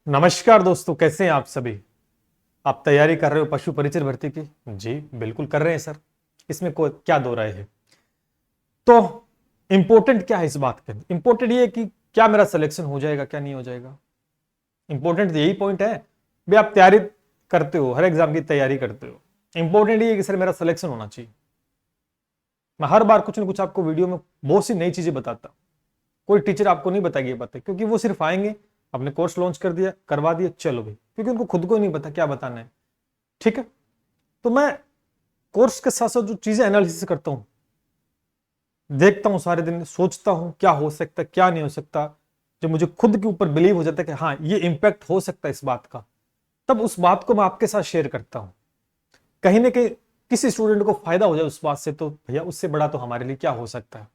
नमस्कार दोस्तों, कैसे हैं आप सभी। आप तैयारी कर रहे हो पशु परिचर भर्ती की? जी बिल्कुल कर रहे हैं सर, इसमें कोई क्या दो राय है। तो इंपॉर्टेंट क्या है इस बात के? इंपॉर्टेंट ये है कि क्या मेरा सिलेक्शन हो जाएगा, क्या नहीं हो जाएगा। इंपॉर्टेंट यही पॉइंट है भाई। आप तैयारी करते हो, हर एग्जाम की तैयारी करते हो, इंपॉर्टेंट ये है कि सर मेरा सिलेक्शन होना चाहिए। मैं हर बार कुछ ना कुछ आपको वीडियो में बहुत सी नई चीजें बताता हूं। कोई टीचर आपको नहीं बताएगी ये बातें, क्योंकि वो सिर्फ आएंगे, अपने कोर्स लॉन्च कर दिया, करवा दिया, चलो भाई, क्योंकि उनको खुद को नहीं पता क्या बताना है। ठीक है, तो मैं कोर्स के साथ साथ जो चीजें एनालिसिस करता हूं, देखता हूं सारे दिन, सोचता हूं क्या हो सकता है क्या नहीं हो सकता। जब मुझे खुद के ऊपर बिलीव हो जाता है कि हाँ ये इंपैक्ट हो सकता है इस बात का, तब उस बात को मैं आपके साथ शेयर करता हूं। कहीं ना कहीं किसी स्टूडेंट को फायदा हो जाए उस बात से, तो भैया उससे बड़ा तो हमारे लिए क्या हो सकता है।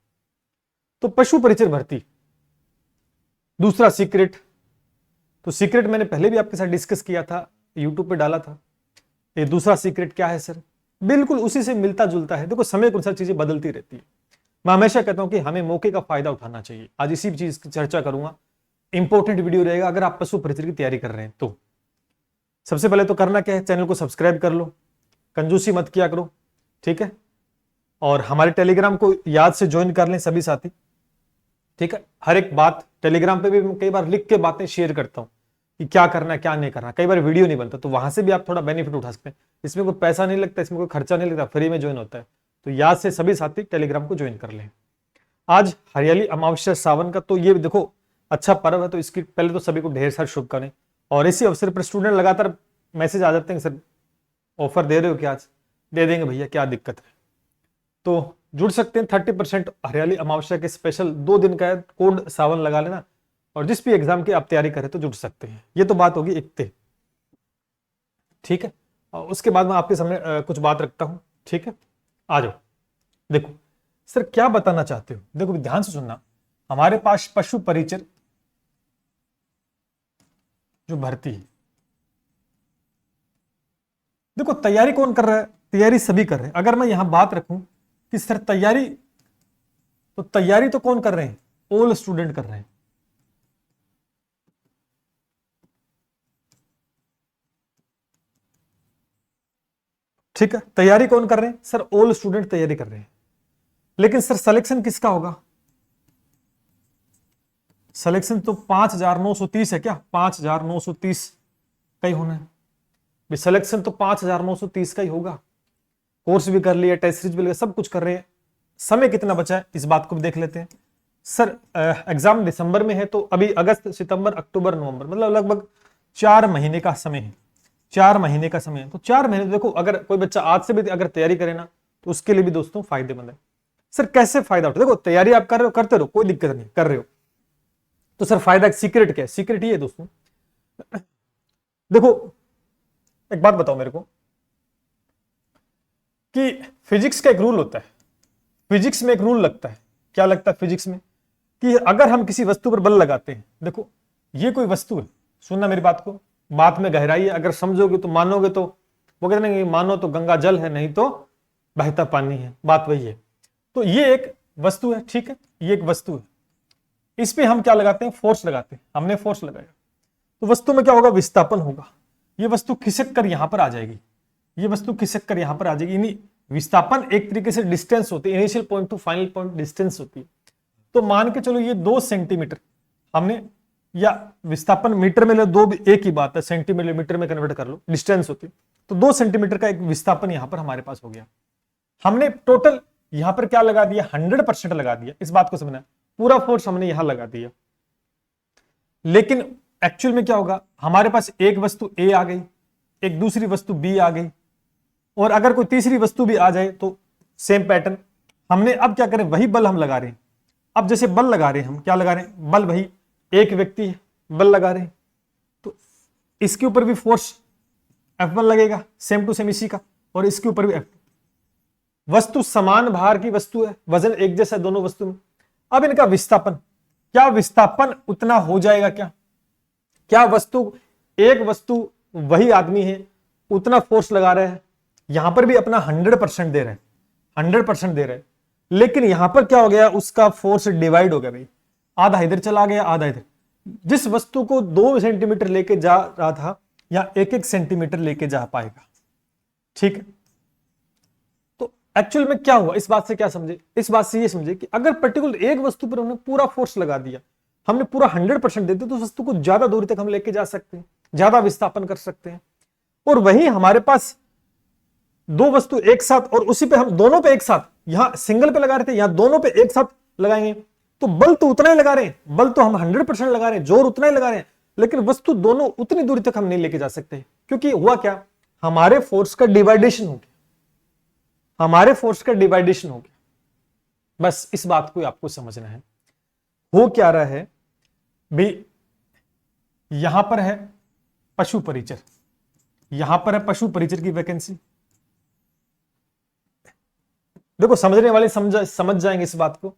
तो पशु परिचर भर्ती, दूसरा सीक्रेट। तो सीक्रेट मैंने पहले भी आपके साथ डिस्कस किया था, यूट्यूब पे डाला था। ये दूसरा सीक्रेट क्या है सर? बिल्कुल उसी से मिलता जुलता है। देखो, समय के अनुसार चीजें बदलती रहती है। मैं हमेशा कहता हूं कि हमें मौके का फायदा उठाना चाहिए। आज इसी चीज की चर्चा करूंगा। इंपॉर्टेंट वीडियो रहेगा अगर आप पशु परिचर की तैयारी कर रहे हैं तो। सबसे पहले तो करना क्या है, चैनल को सब्सक्राइब कर लो, कंजूसी मत किया करो, ठीक है। और हमारे टेलीग्राम को याद से ज्वाइन कर लें सभी साथी, ठीक है। हर एक बात टेलीग्राम पे भी कई बार लिख के बातें शेयर करता हूं कि क्या करना है क्या नहीं करना। कई बार वीडियो नहीं बनता, तो वहां से भी आप थोड़ा बेनिफिट उठा सकते हैं। इसमें कोई पैसा नहीं लगता, इसमें कोई खर्चा नहीं लगता, फ्री में ज्वाइन होता है। तो याद से सभी साथी टेलीग्राम को ज्वाइन कर लें। आज हरियाली अमावस्या सावन का, तो ये देखो अच्छा पर्व है, तो इसकी पहले तो सभी को ढेर सारी शुभकामनाएं। और इसी अवसर पर स्टूडेंट लगातार मैसेज आ जाते हैं, सर ऑफर दे रहे हो क्या? आज दे देंगे भैया, क्या दिक्कत है। तो जुड़ सकते हैं। 30% हरियाली अमावस्या के स्पेशल 2 दिन का है, कोड सावन लगा लेना। और जिस भी एग्जाम की आप तैयारी करें तो जुड़ सकते हैं। ये तो बात होगी इकते, ठीक है। और उसके बाद मैं आपके सामने कुछ बात रखता हूं, ठीक है। आ जाओ। देखो सर क्या बताना चाहते हो, देखो ध्यान से सुनना। हमारे पास पशु परिचर जो भर्ती है, देखो तैयारी कौन कर रहा है? तैयारी सभी कर रहे हैं। अगर मैं यहां बात रखूं कि सर तैयारी, तो तैयारी तो कौन कर रहे हैं? ऑल स्टूडेंट कर रहे हैं, ठीक है। तैयारी कौन कर रहे हैं? सर ऑल स्टूडेंट तैयारी कर रहे हैं। लेकिन सर सिलेक्शन किसका होगा? सिलेक्शन तो 5,930 है क्या? 5,930 का ही होना है। सिलेक्शन तो 5,930 का ही होगा। कोर्स भी कर लिया, टेस्ट सीरीज भी लिया, सब कुछ कर रहे हैं। समय कितना बचा है इस बात को भी देख लेते हैं। सर एग्जाम दिसंबर में है, तो अभी अगस्त सितंबर अक्टूबर नवंबर, मतलब लगभग 4 महीने का समय है। 4 महीने का समय है, तो 4 महीने देखो, अगर कोई बच्चा आज से भी अगर तैयारी करे ना, तो उसके लिए भी दोस्तों फायदेमंद है। सर कैसे फायदा उठा? देखो तैयारी आप कर रहे हो, करते रहो, कोई दिक्कत नहीं, कर रहे हो तो सर फायदा। सीक्रेट क्या है? सीक्रेट ये है दोस्तों, देखो एक बात बताओ मेरे को कि फिजिक्स का एक रूल होता है। फिजिक्स में एक रूल लगता है। क्या लगता है फिजिक्स में? कि अगर हम किसी वस्तु पर बल लगाते हैं, देखो ये कोई वस्तु है, सुनना मेरी बात को, बात में गहराई है। अगर समझोगे तो मानोगे, तो वो कहते हैं मानो तो गंगा जल है, नहीं तो बहता पानी है। बात वही है। तो ये एक वस्तु है, ठीक है, ये एक वस्तु है। इस पे हम क्या लगाते हैं? फोर्स लगाते हैं। हमने फोर्स लगाया, तो वस्तु में क्या होगा? विस्थापन होगा। ये वस्तु खिसक कर यहां पर आ जाएगी, ये वस्तु खिसक कर यहां पर आ जाएगी। यानी विस्थापन एक तरीके से डिस्टेंस होती है, initial point two final point distance होती है। तो मान के चलो ये 2 सेंटीमीटर हमने, या विस्थापन मीटर में ले, दो भी एक ही बात है, सेंटीमीटर मीटर में कन्वर्ट कर लो, डिस्टेंस होती है। तो 2 सेंटीमीटर का एक विस्थापन यहां पर हमारे पास हो गया। हमने टोटल यहां पर क्या लगा दिया? 100% लगा दिया। इस बात को समझना, पूरा फोर्स हमने यहां लगा दिया। लेकिन एक्चुअल में क्या होगा? हमारे पास एक वस्तु ए आ गई, एक दूसरी वस्तु बी आ गई, और अगर कोई तीसरी वस्तु भी आ जाए तो सेम पैटर्न। हमने अब क्या करें? वही बल हम लगा रहे हैं। अब जैसे बल लगा रहे हैं, हम क्या लगा रहे हैं? बल, वही एक व्यक्ति है, बल लगा रहे हैं, तो इसके ऊपर भी फोर्स F1 लगेगा, सेम टू सेम इसी का, और इसके ऊपर भी F2। वस्तु समान भार की वस्तु है, वजन एक जैसा है दोनों वस्तु में। अब इनका विस्थापन, क्या विस्थापन उतना हो जाएगा क्या? क्या वस्तु, एक वस्तु वही आदमी है, उतना फोर्स लगा रहे हैं, यहां पर भी अपना 100% दे रहे हैं, 100% दे रहे हैं। लेकिन यहां पर क्या हो गया? उसका फोर्स डिवाइड हो गया भाई, आधा इधर चला गया, आधा इधर। जिस वस्तु को 2 सेंटीमीटर लेके जा रहा था या 1-1 सेंटीमीटर लेके जा पाएगा। ठीक है, तो एक्चुअल में क्या हुआ, इस बात से क्या समझे, इस बात से ये समझे कि अगर पर्टिकुलर एक वस्तु पर हमने पूरा फोर्स लगा दिया, हमने पूरा 100% दे दिया, तो उस वस्तु को ज्यादा दूरी तक हम लेके जा सकते हैं, ज्यादा विस्थापन कर सकते हैं। और वहीं हमारे पास दो वस्तु एक साथ, और उसी पे हम दोनों पे एक साथ, यहां सिंगल पे लगा रहे थे, यहां दोनों पे एक साथ लगाएंगे, तो बल तो उतना ही लगा रहे हैं, बल तो हम 100% लगा रहे हैं, जोर उतना ही लगा रहे हैं, लेकिन वस्तु दोनों उतनी दूरी तक हम नहीं लेके जा सकते, क्योंकि हुआ क्या, हमारे फोर्स का डिवाइडेशन हो गया, हमारे फोर्स का डिवाइडेशन हो गया। बस इस बात को आपको समझना है। हो क्या रहा है भाई, यहां पर है पशु परिचर, यहां पर है पशु परिचर की वैकेंसी। देखो समझने वाले समझ जाएंगे इस बात को।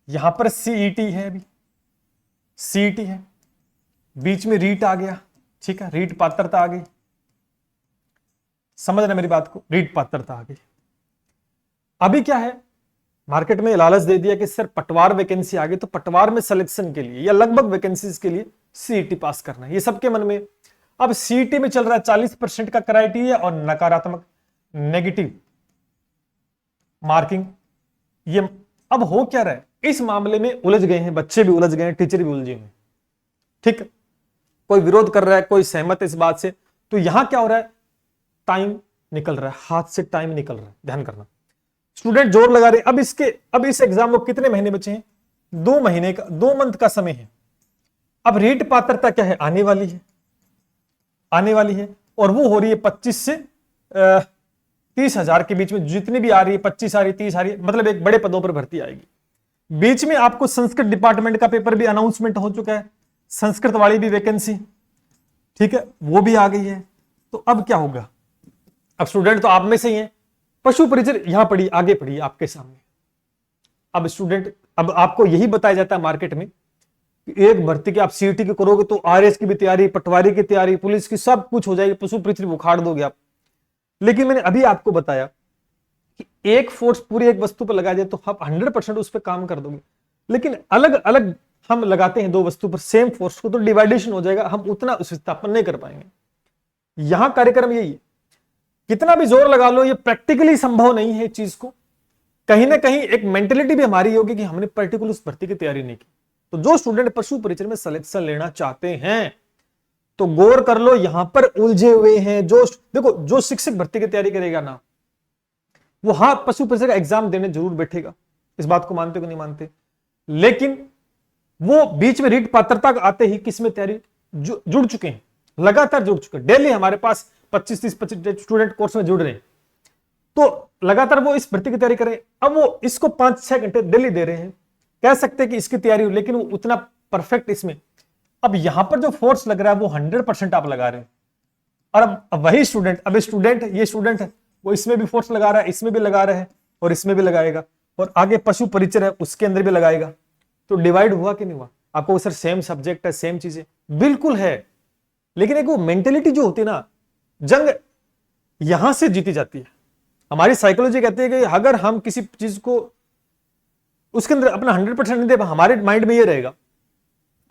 यहां पर सीईटी है, अभी सीईटी है, बीच में रीट आ गया, ठीक है, रीट पात्रता आ गई, समझ रहे मेरी बात को, रीट पात्रता आ गई। अभी क्या है, मार्केट में लालच दे दिया कि सर पटवार वैकेंसी आ गई, तो पटवार में सिलेक्शन के लिए या लगभग वैकेंसीज के लिए सीईटी पास करना है, ये सबके मन में। अब सीईटी में चल रहा है 40% का क्राइटेरिया और नकारात्मक नेगेटिव मार्किंग। ये अब हो क्या रहा है, इस मामले में उलझ गए हैं बच्चे, भी उलझ गए हैं, टीचर भी उलझे हैं, ठीक। कोई विरोध कर रहा है, कोई सहमत है इस बात से। तो यहां क्या हो रहा है, टाइम निकल रहा है, हाथ से टाइम निकल रहा है, ध्यान करना। स्टूडेंट जोर लगा रहे, अब इस एग्जाम को कितने महीने बचे हैं, 2 महीने का, 2 मंथ का समय है। अब रीट पात्रता क्या है, आने वाली है, आने वाली है, और वो हो रही है 25 से 30,000 के बीच में, जितनी भी आ रही है, 25 आ रही है, 30 आ रही है, मतलब एक बड़े पदों पर भर्ती आएगी। बीच में आपको संस्कृत डिपार्टमेंट का पेपर भी अनाउंसमेंट हो चुका है, संस्कृत वाली भी वैकेंसी, ठीक है, वो भी आ गई है। तो अब क्या होगा, अब स्टूडेंट तो आप में से ही है, पशु परिचर यहां पढ़ी, आगे पढ़ी आपके सामने। अब स्टूडेंट, अब आपको यही बताया जाता है मार्केट में कि एक भर्ती की आप सीईटी की करोगे तो आरएस की भी तैयारी, पटवारी की तैयारी, पुलिस की सब कुछ हो जाएगी, पशु परिचर उखाड़ दोगे आप। लेकिन मैंने अभी आपको बताया कि एक फोर्स पूरी एक वस्तु पर लगा जाए तो आप 100% उस पर काम कर दोगे, लेकिन अलग अलग हम लगाते हैं 2 वस्तु पर सेम फोर्स को, तो डिवाइडेशन हो जाएगा, हम उतना उस विस्थापन नहीं कर पाएंगे। यहां कार्यक्रम यही है, कितना भी जोर लगा लो, ये प्रैक्टिकली संभव नहीं है चीज को। कहीं ना कहीं एक मेंटेलिटी भी हमारी होगी कि हमने पर्टिकुलर उस भर्ती की तैयारी नहीं की। तो जो स्टूडेंट पशु परिचर में सिलेक्शन लेना चाहते हैं तो गौर कर लो, यहां पर उलझे हुए हैं। जो देखो, जो शिक्षक भर्ती की तैयारी करेगा ना, वो हाँ पशु परिचर का एग्जाम देने जरूर बैठेगा, इस बात को मानते हो कि नहीं मानते, लेकिन वो बीच में रीट पात्रता आते ही किस में तैयारी जुड़ चुके हैं, लगातार जुड़ चुके हैं। डेली हमारे पास 25-30 स्टूडेंट कोर्स में जुड़ रहे हैं, तो लगातार वो इस भर्ती की तैयारी करें। अब वो इसको 5-6 घंटे डेली दे रहे हैं, कह सकते हैं कि इसकी तैयारी हो, लेकिन वो उतना परफेक्ट इसमें, अब यहां पर जो फोर्स लग रहा है वो 100% आप लगा रहे हैं। और अब वही स्टूडेंट, अब स्टूडेंट, ये स्टूडेंट है, वो इसमें भी फोर्स लगा रहा है, इसमें भी लगा रहा है, और इसमें भी लगाएगा, और आगे पशु परिचर है उसके अंदर भी लगाएगा। तो डिवाइड हुआ कि नहीं हुआ? आपको सर सेम सब्जेक्ट है, सेम चीजें, बिल्कुल है, लेकिन एक वो मेंटेलिटी जो होती है ना, जंग यहां से जीती जाती है। हमारी साइकोलॉजी कहती है कि अगर हम किसी चीज को उसके अंदर अपना 100% नहीं दे, हमारे माइंड में ये रहेगा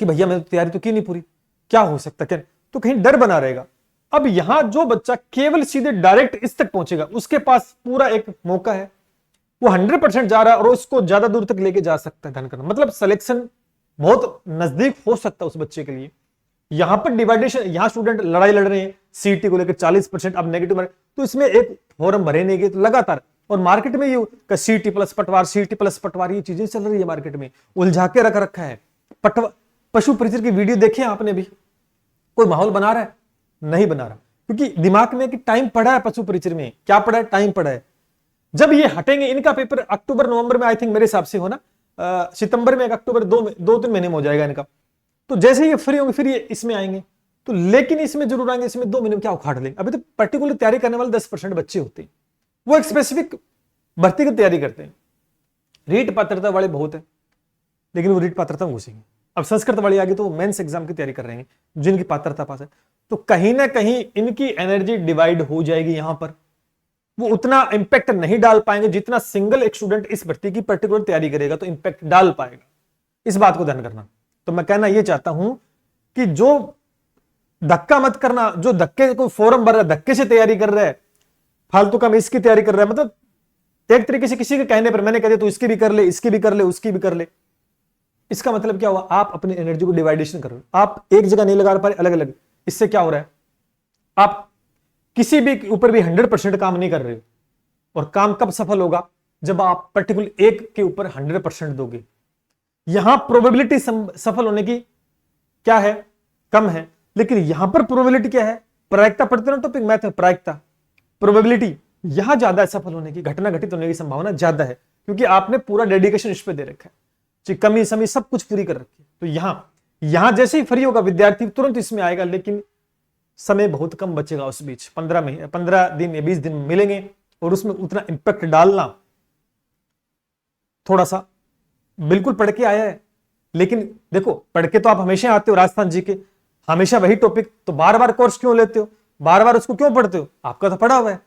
कि भैया मैंने तैयारी तो की नहीं पूरी, क्या हो सकता, क्या, तो कहीं डर बना रहेगा। अब यहां जो बच्चा केवल सीधे डायरेक्ट इस तक पहुंचेगा, उसके पास पूरा एक मौका है, वो 100% जा रहा है और उसको ज्यादा दूर तक लेके जा सकता है। ध्यान करना, मतलब सिलेक्शन बहुत नजदीक हो सकता है उस बच्चे के लिए। यहां पर डिवाइडेशन, यहां स्टूडेंट लड़ाई लड़ रहे हैं सीईटी को लेकर 40%, अब नेगेटिव मार्क, तो इसमें एक फॉर्म भरे नहीं गए, तो लगातार, और मार्केट में ये सीईटी प्लस पटवार, सीईटी प्लस पटवार, ये चीजें चल रही है मार्केट में, उलझा के रख रखा है। पशु परिचर की वीडियो देखे आपने भी, कोई माहौल बना रहा है? नहीं बना रहा, क्योंकि दिमाग में कि टाइम पड़ा है पशु परिचर में, क्या पड़ा है, टाइम पड़ा है। जब ये हटेंगे, इनका पेपर अक्टूबर नवंबर में आई थिंक मेरे हिसाब से हो ना, सितंबर में, अक्टूबर 2-3 महीने में हो जाएगा इनका। तो जैसे ये फ्री होंगे फिर ये इसमें आएंगे, तो लेकिन इसमें जरूर आएंगे, इसमें 2 महीने में क्या उखाड़ लेंगे। अभी तो पर्टिकुलर तैयारी करने वाले 10% बच्चे होते हैं, वो एक स्पेसिफिक भर्ती की तैयारी करते हैं। रीट पात्रता वाले बहुत है, लेकिन वो रीट पात्रता में घुसेंगे। अब संस्कृत वाले आगे तो वो मेंस एग्जाम की तैयारी कर रहे हैं, जिनकी पात्रता पास है, तो कहीं ना कहीं इनकी एनर्जी डिवाइड हो जाएगी। यहां पर वो उतना इंपैक्ट नहीं डाल पाएंगे जितना सिंगल एक स्टूडेंट इस भर्ती की पर्टिकुलर तैयारी करेगा तो इंपैक्ट डाल पाएगा। इस बात को ध्यान करना। तो मैं कहना यह चाहता हूं कि जो धक्का मत करना, जो धक्के को फॉर्म भर रहा है, धक्के से तैयारी कर रहा है, फालतू का इसकी तैयारी कर रहा है, मतलब एक तरीके से किसी के कहने पर मैंने कह दिया तो इसकी भी कर ले, इसकी भी कर ले, उसकी भी कर ले। इसका मतलब क्या हुआ, आप अपनी एनर्जी को डिवाइडेशन कर रहे हो, आप एक जगह नहीं लगा पा रहे, अलग अलग। इससे क्या हो रहा है, आप किसी भी ऊपर भी 100% काम नहीं कर रहे हो। और काम कब सफल होगा, जब आप पर्टिकुलर एक के ऊपर 100% दोगे। यहां प्रोबेबिलिटी सफल होने की क्या है, कम है, लेकिन यहां पर प्रोबेबिलिटी क्या है, प्रायिकता पढ़ते ना टॉपिक मैथ में, प्रायिकता, प्रोबेबिलिटी यहां ज्यादा है सफल होने की, घटना घटित होने की संभावना ज्यादा है, क्योंकि आपने पूरा डेडिकेशन इस पे दे रखा है, कमी समी सब कुछ पूरी कर रखी है। तो यहां जैसे ही फ्री होगा विद्यार्थी तुरंत इसमें आएगा, लेकिन समय बहुत कम बचेगा उस बीच, 15 दिन या 20 दिन मिलेंगे, और उसमें उतना इंपैक्ट डालना थोड़ा सा, बिल्कुल पढ़ के आया है, लेकिन देखो पढ़ के तो आप हमेशा आते हो राजस्थान जी के, हमेशा वही टॉपिक, तो बार बार कोर्स क्यों लेते हो, बार बार उसको क्यों पढ़ते हो, आपका तो पढ़ा हुआ है।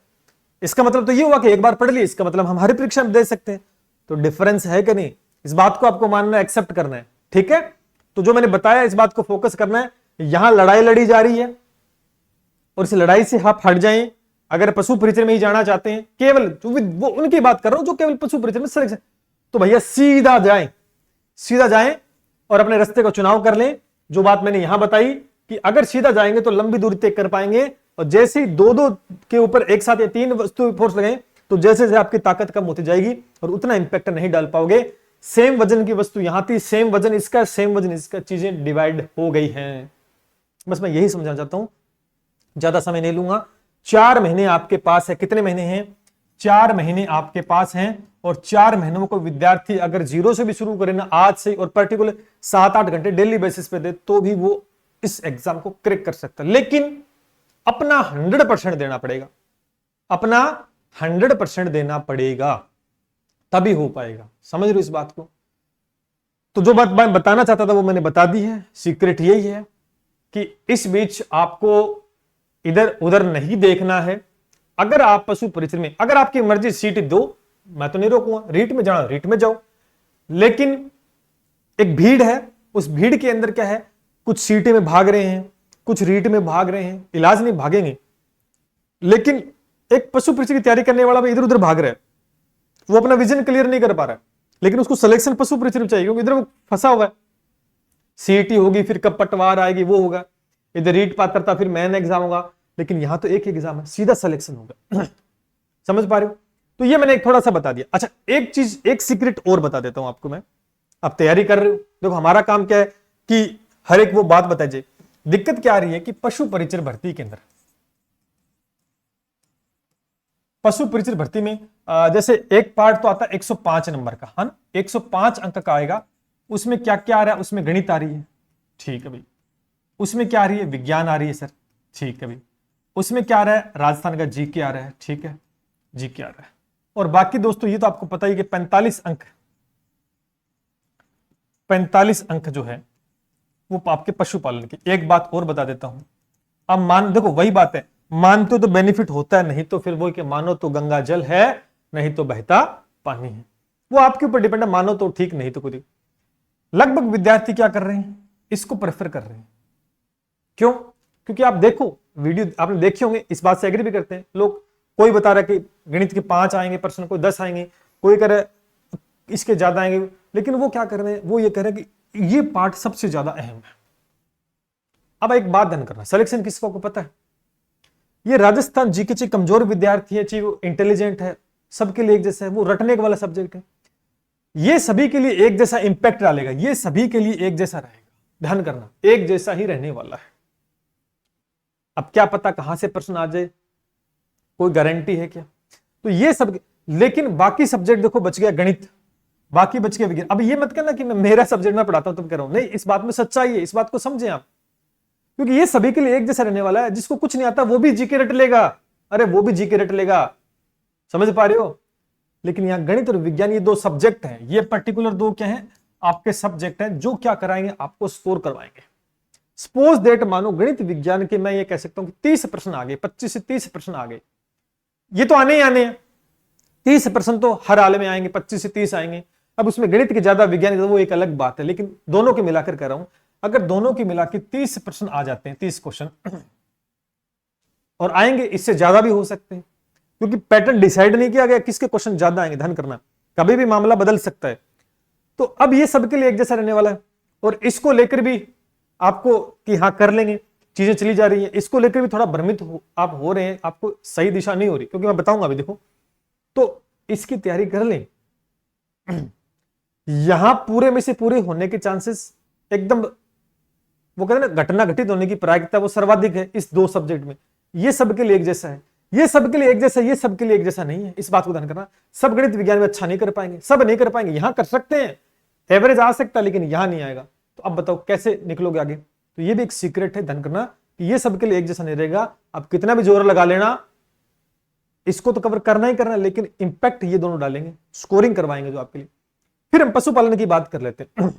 इसका मतलब तो ये हुआ कि एक बार पढ़ लिया, इसका मतलब हम हर परीक्षा में दे सकते हैं। तो डिफरेंस है कि नहीं, इस बात को आपको मानना है, एक्सेप्ट करना है, ठीक है। तो जो मैंने बताया इस बात को फोकस करना है, यहां लड़ाई लड़ी जा रही है, और इस लड़ाई से आप हट जाएं। अगर पशु परिचय में ही जाना चाहते हैं, केवल वो उनकी बात कर रहा हूं जो केवल पशु परिचय में सिलेक्शन, तो भैया सीधा जाएं और अपने रास्ते का चुनाव कर लें। जो बात मैंने यहां बताई कि अगर सीधा जाएंगे तो लंबी दूरी तय कर पाएंगे, और जैसे ही दो के ऊपर एक साथ या 3 वस्तु फोर्स लगाएं तो जैसे जैसे आपकी ताकत कम होती जाएगी और उतना इंपैक्ट नहीं डाल पाओगे। सेम वजन की वस्तु यहां थी, सेम वजन इसका, सेम वजन इसका, चीजें डिवाइड हो गई हैं। बस मैं यही समझाना चाहता हूं, ज्यादा समय नहीं लूंगा। 4 महीने आपके पास है, कितने महीने हैं, 4 महीने आपके पास हैं, और 4 महीनों को विद्यार्थी अगर 0 से भी शुरू करे ना आज से, और पर्टिकुलर 7-8 घंटे डेली बेसिस पे दे, तो भी वो इस एग्जाम को क्रैक कर सकता है। लेकिन अपना 100% देना पड़ेगा, अपना 100% देना पड़ेगा, तभी हो पाएगा। समझ रहे हो इस बात को। तो जो बात मैं बताना चाहता था वो मैंने बता दी है। सीक्रेट यही है कि इस बीच आपको इधर उधर नहीं देखना है। अगर आप पशु परिचय में, अगर आपकी मर्जी सीट दो, मैं तो नहीं रोकूंगा, रीट में जाना रीट में जाओ, लेकिन एक भीड़ है, उस भीड़ के अंदर क्या है, कुछ सीटें में भाग रहे हैं, कुछ रीट में भाग रहे हैं, इलाज नहीं भागेंगे, लेकिन एक पशु परिचय की तैयारी करने वाला भी इधर उधर भाग रहा है, वो अपना विजन क्लियर नहीं कर पा रहा है, लेकिन उसको सिलेक्शन पशु परिचय में चाहिए, क्योंकि इधर वो फंसा हुआ है। सीटी होगी, फिर कब पटवार आएगी, वो होगा, इधर रीट पात्रता, फिर मेन एग्जाम होगा, लेकिन यहां तो एक एग्जाम है, सीधा सिलेक्शन होगा। समझ पा रहे हो। तो ये मैंने एक थोड़ा सा बता दिया। अच्छा, एक चीज, एक सीक्रेट और बता देता हूं आपको मैं। आप तैयारी कर रहे हो, देखो हमारा काम क्या है कि हर एक वो बात बताइए। दिक्कत क्या आ रही है कि पशु परिचय भर्ती के अंदर, पशु परिचय भर्ती में जैसे एक पार्ट तो आता है 105 नंबर का, है ना, 105 अंक का आएगा। उसमें क्या क्या आ रहा है, उसमें गणित आ रही है, ठीक है भाई। उसमें क्या आ रही है, विज्ञान आ रही है सर, ठीक है भाई। उसमें क्या आ रहा है, राजस्थान का जीके आ रहा है, ठीक है, जीके आ रहा है। और बाकी दोस्तों ये तो आपको पता ही कि 45 अंक जो है वो आपके पशुपालन की। एक बात और बता देता हूं, अब मान, देखो वही बात है, मानते हो तो बेनिफिट होता है, नहीं तो फिर वो कि मानो तो गंगा जल है, नहीं तो बहता पानी है। वो आपके ऊपर डिपेंड है, मानो तो ठीक, नहीं तो कोई। लगभग विद्यार्थी क्या कर रहे हैं, इसको प्रेफर कर रहे हैं। क्यों? क्योंकि आप देखो वीडियो आपने देखे होंगे, इस बात से एग्री भी करते हैं लोग। कोई बता रहा है कि गणित के 5 आएंगे प्रश्न, कोई 10 आएंगे, कोई कह रहा है इसके ज्यादा आएंगे, लेकिन वो क्या कर रहे हैं, वो ये कह रहे हैं कि ये पार्ट सबसे ज्यादा अहम है। अब एक बात ध्यान करना, सिलेक्शन किसको को पता है, ये राजस्थान जीके चाहे कमजोर विद्यार्थी है, चाहे वो इंटेलिजेंट है, सबके लिए एक जैसा है, वो रटने वाला सब्जेक्ट है। ये सभी के लिए एक जैसा इंपैक्ट डालेगा, ये सभी के लिए एक जैसा रहेगा, ध्यान करना, एक जैसा ही रहने वाला है। अब क्या पता कहां से प्रश्न आ जाए, कोई गारंटी है क्या। तो ये सब, लेकिन बाकी सब्जेक्ट देखो बच गया गणित, बाकी बच गया विज्ञान। अब ये मत कहना कि मैं मेरा सब्जेक्ट में पढ़ाता हूं तुम कह रहा हूं, नहीं, इस बात में सच्चाई है, इस बात को समझें आप, क्योंकि ये सभी के लिए एक जैसा रहने वाला है। जिसको कुछ नहीं आता वो भी जीके रट लेगा, अरे वो भी जीके रट लेगा, समझ पा रहे हो। लेकिन यहां गणित और विज्ञान ये 2 सब्जेक्ट हैं, ये पर्टिकुलर 2 क्या हैं, आपके सब्जेक्ट हैं, जो क्या कराएंगे, आपको स्कोर करवाएंगे। सपोज दैट मानो गणित विज्ञान के मैं ये कह सकता हूं कि 30 प्रश्न आ गए, 25 से 30 प्रश्न आ गए, ये तो आने ही आने हैं, 30 प्रश्न तो हर हाल में आएंगे, 25 से 30 आएंगे। अब उसमें गणित के ज्यादा विज्ञान वो एक अलग बात है, लेकिन दोनों के मिलाकर कर रहा हूं। अगर दोनों की मिला के 30 प्रश्न आ जाते हैं, 30 क्वेश्चन, और आएंगे, इससे ज्यादा भी हो सकते हैं, क्योंकि पैटर्न डिसाइड नहीं किया गया किसके क्वेश्चन ज्यादा आएंगे, ध्यान करना, कभी भी मामला बदल सकता है। तो अब ये सबके लिए एक जैसा रहने वाला है, और इसको लेकर भी आपको कि हाँ कर लेंगे, चीजें चली जा रही हैं, इसको लेकर भी थोड़ा भ्रमित आप हो रहे हैं, आपको सही दिशा नहीं हो रही, क्योंकि मैं बताऊंगा अभी, देखो तो इसकी तैयारी कर लें। यहां पूरे में से पूरे होने के चांसेस एकदम, वो कहते हैं ना, घटना घटित होने की प्रायिकता वो सर्वाधिक है इस 2 सब्जेक्ट में। ये सबके लिए एक जैसा है, ये सबके लिए एक जैसा है, ये सबके लिए एक जैसा नहीं है, इस बात को ध्यान करना। सब गणित विज्ञान में अच्छा नहीं कर पाएंगे, सब नहीं कर पाएंगे, यहां कर सकते हैं, एवरेज आ सकता है, लेकिन यहां नहीं आएगा। तो अब बताओ कैसे निकलोगे आगे? तो ये भी एक सीक्रेट है, ध्यान करना कि ये सबके लिए एक जैसा नहीं रहेगा। आप कितना भी जोर लगा लेना, इसको तो कवर करना ही करना, लेकिन इंपैक्ट ये दोनों डालेंगे, स्कोरिंग करवाएंगे जो आपके लिए। फिर हम पशुपालन की बात कर लेते हैं।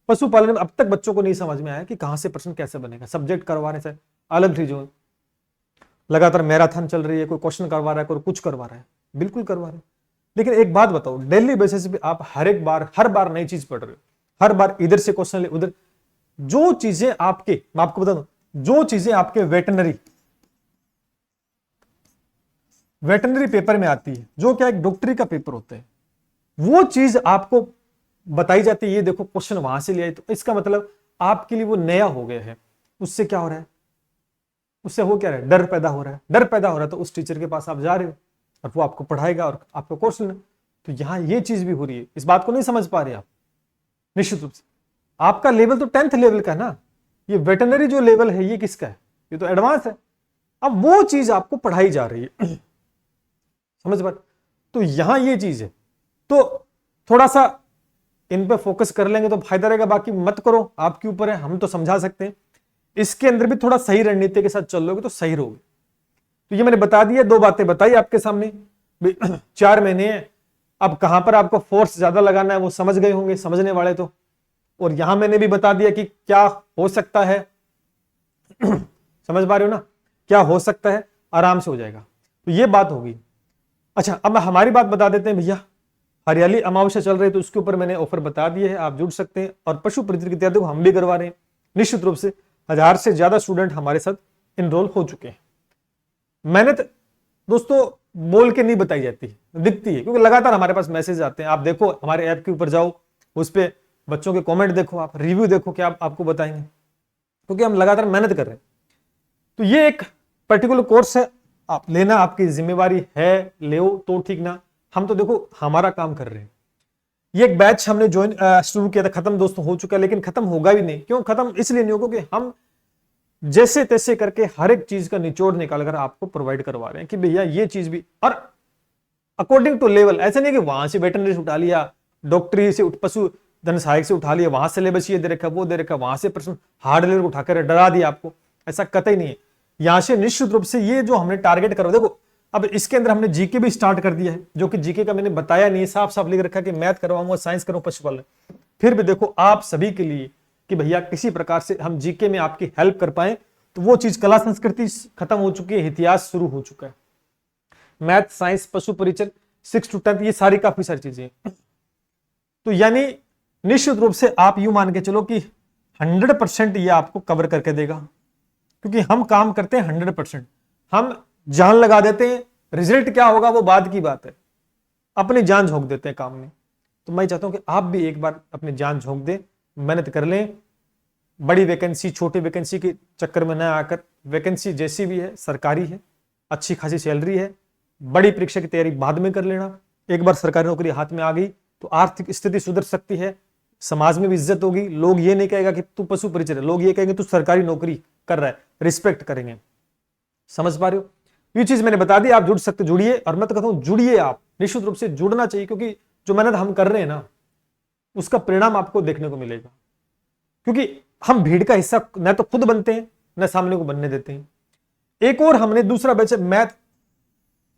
पशुपालन में अब तक बच्चों को नहीं समझ में आया कि कहां से प्रश्न कैसे बनेगा। सब्जेक्ट करवाने से अलग चीज हो, लगातार मैराथन चल रही है, कोई क्वेश्चन करवा रहा है, कोई कुछ करवा रहा है, बिल्कुल करवा रहे हैं, लेकिन एक बात बताओ, डेली बेसिस पे आप हर बार नई चीज पढ़ रहे हो, हर बार इधर से क्वेश्चन ले उधर। जो चीजें आपके, मैं आपको बता दूं, जो चीजें आपके वेटनरी पेपर में आती है, जो क्या एक डॉक्टरी का पेपर होता है, वो चीज आपको बताई जाती है, ये देखो क्वेश्चन वहां से ले आए, तो इसका मतलब आपके लिए वो नया हो गया है। उससे क्या हो रहा है? उससे हो क्या रहा है? डर पैदा हो रहा है। डर पैदा हो रहा है तो उस टीचर के पास आप जा रहे हो और वो आपको पढ़ाएगा और आपको कोर्स लेना। तो यहां ये चीज भी हो रही है, इस बात को नहीं समझ पा रहे आप। निश्चित रूप से आपका लेवल तो 10th लेवल का है ना, ये वेटनरी जो लेवल है ये किसका है? ये तो एडवांस है। अब वो चीज आपको पढ़ाई जा रही है, समझ पा? तो यहां ये चीज है, तो थोड़ा सा इन पे फोकस कर लेंगे तो फायदा रहेगा, बाकी मत करो, आपके ऊपर है, हम तो समझा सकते हैं। इसके अंदर भी थोड़ा सही रणनीति के साथ चल लोगे तो सही रहोगे। तो ये मैंने बता दिया, 2 बातें बताई आपके सामने, 4 महीने हैं, अब कहां पर आपको फोर्स ज्यादा लगाना है वो समझ गए होंगे, समझने वाले तो। और यहां मैंने भी बता दिया कि क्या हो सकता है, समझ पा रहे हो ना, क्या हो सकता है, आराम से हो जाएगा। तो ये बात होगी। अच्छा, अब हमारी बात बता देते हैं भैया, हरियाली अमावस्या चल रही है तो उसके ऊपर मैंने ऑफर बता दिए है, आप जुड़ सकते हैं। और पशु परिचर की तैयारी को हम भी करवा रहे हैं, निश्चित रूप से 1000 से ज्यादा स्टूडेंट हमारे साथ इनरोल हो चुके हैं। मेहनत दोस्तों बोल के नहीं बताई जाती, दिखती है, क्योंकि लगातार हमारे पास मैसेज आते हैं। आप देखो हमारे ऐप के ऊपर जाओ, उस पर बच्चों के कमेंट देखो, आप रिव्यू देखो, क्या आपको बताएंगे, क्योंकि हम लगातार मेहनत कर रहे हैं। तो ये एक पर्टिकुलर कोर्स है, आप लेना आपकी जिम्मेवारी है, ले तो ठीक ना, हम तो देखो हमारा काम कर रहे हैं। ये एक बैच हमने ज्वाइन शुरू किया था, खत्म दोस्तों हो चुका है, लेकिन खत्म होगा भी नहीं। क्यों खत्म? इसलिए नहीं होगा कि हम जैसे तैसे करके हर एक चीज का निचोड़ निकाल कर आपको प्रोवाइड करवा रहे हैं कि भैया ये चीज भी, और अकॉर्डिंग टू लेवल। ऐसा नहीं कि वहां से वेटनरी से उठा लिया, डॉक्टरी से पशु धन सहायक से उठा लिया, वहां सिलेबस ये दे रखा, वो दे रखा, वहां से प्रश्न हार्ड लेवल उठाकर डरा दिया आपको, ऐसा कतई नहीं है। यहां से निश्चित रूप से ये जो हमने टारगेट करो, देखो अब इसके अंदर हमने जीके भी स्टार्ट कर दिया है, जो कि जीके का मैंने बताया नहीं, साफ साफ लिख रखा कि मैथ करवाऊंगा, साइंस करूँ, पशुपालन। फिर भी देखो आप सभी के लिए कि भैया किसी प्रकार से हम जीके में आपकी हेल्प कर पाए, तो वो चीज कला संस्कृति खत्म हो चुकी है, इतिहास शुरू हो चुका है। मैथ, साइंस, पशु परिचर 6 to 10 ये सारी काफी सारी चीजें हैं। तो यानी निश्चित रूप से आप यूं मान के चलो कि 100% ये आपको कवर करके देगा, क्योंकि हम काम करते हैं 100%, हम जान लगा देते हैं। रिजल्ट क्या होगा वो बाद की बात है, अपनी जान झोंक देते हैं काम में। तो मैं चाहता हूं कि आप भी एक बार अपनी जान झोंक दें, मेहनत कर लें। बड़ी वैकेंसी छोटी वैकेंसी के चक्कर में न आकर, वैकेंसी जैसी भी है सरकारी है, अच्छी खासी सैलरी है, बड़ी परीक्षा की तैयारी बाद में कर लेना। एक बार सरकारी नौकरी हाथ में आ गई तो आर्थिक स्थिति सुधर सकती है, समाज में भी इज्जत होगी। लोग ये नहीं कहेगा कि तू पशु परिचर है, लोग ये कहेंगे तू सरकारी नौकरी कर रहा है, रिस्पेक्ट करेंगे। समझ पा रहे हो? ये चीज मैंने बता दी, आप जुड़ सकते, जुड़िए। और मैं तो कहता हूं जुड़िए, आप निश्चित रूप से जुड़ना चाहिए, क्योंकि जो मेहनत हम कर रहे हैं ना उसका परिणाम आपको देखने को मिलेगा। क्योंकि हम भीड़ का हिस्सा न तो खुद बनते हैं न सामने को बनने देते हैं। एक और हमने दूसरा बैच है मैथ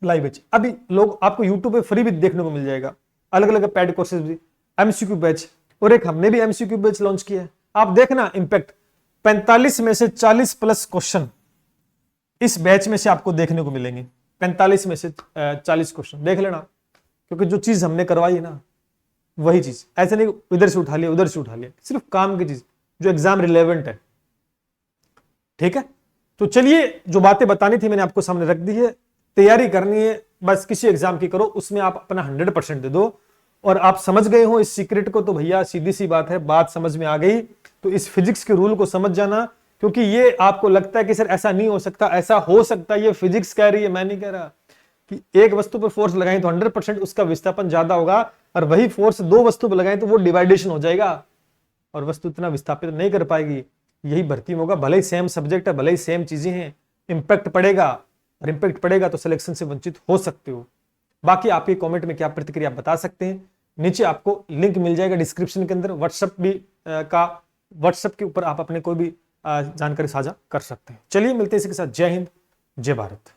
लाइव बैच, अभी लोग आपको यूट्यूब पे फ्री भी देखने को मिल जाएगा, अलग अलग पेड कोर्सेज भी, एमसीक्यू बैच, और एक हमने भी एमसीक्यू बैच लॉन्च किया है। आप देखना इंपैक्ट 45 में से 40+ क्वेश्चन इस बैच में से आपको देखने को मिलेंगे। 45 में से 40 क्वेश्चन देख लेना, क्योंकि जो चीज हमने करवाई है ना वही चीज, ऐसे नहीं इधर से उठा लिया उधर से उठा लिया, सिर्फ काम की चीज। जो एग्जाम रिलेवेंट है। ठीक है, तो चलिए जो बातें बतानी थी मैंने आपको सामने रख दी है। तैयारी करनी है बस, किसी एग्जाम की करो, उसमें आप अपना 100% दे दो। और आप समझ गए हो इस सीक्रेट को तो भैया सीधी सी बात है, बात समझ में आ गई। तो इस फिजिक्स के रूल को समझ जाना, क्योंकि ये आपको लगता है कि सर ऐसा नहीं हो सकता, ऐसा हो सकता है, ये फिजिक्स कह रही है, मैं नहीं कह रहा। कि एक वस्तु पर फोर्स लगाएं तो 100% उसका विस्थापन ज्यादा होगा, और वही फोर्स दो वस्तु पर लगाएं तो वो डिवाइडेशन हो जाएगा और वस्तु इतना विस्थापित नहीं कर पाएगी। यही भर्ती में होगा, भले ही सेम सब्जेक्ट है, भले ही सेम चीजें हैं, इंपैक्ट पड़ेगा, और इंपैक्ट पड़ेगा तो सिलेक्शन से वंचित हो सकते हो। बाकी आपके कमेंट में क्या प्रतिक्रिया बता सकते हैं, नीचे आपको लिंक मिल जाएगा डिस्क्रिप्शन के अंदर, व्हाट्सएप के ऊपर आप अपने कोई भी जानकारी साझा कर सकते हैं। चलिए मिलते हैं इसी के साथ। जय हिंद, जय भारत।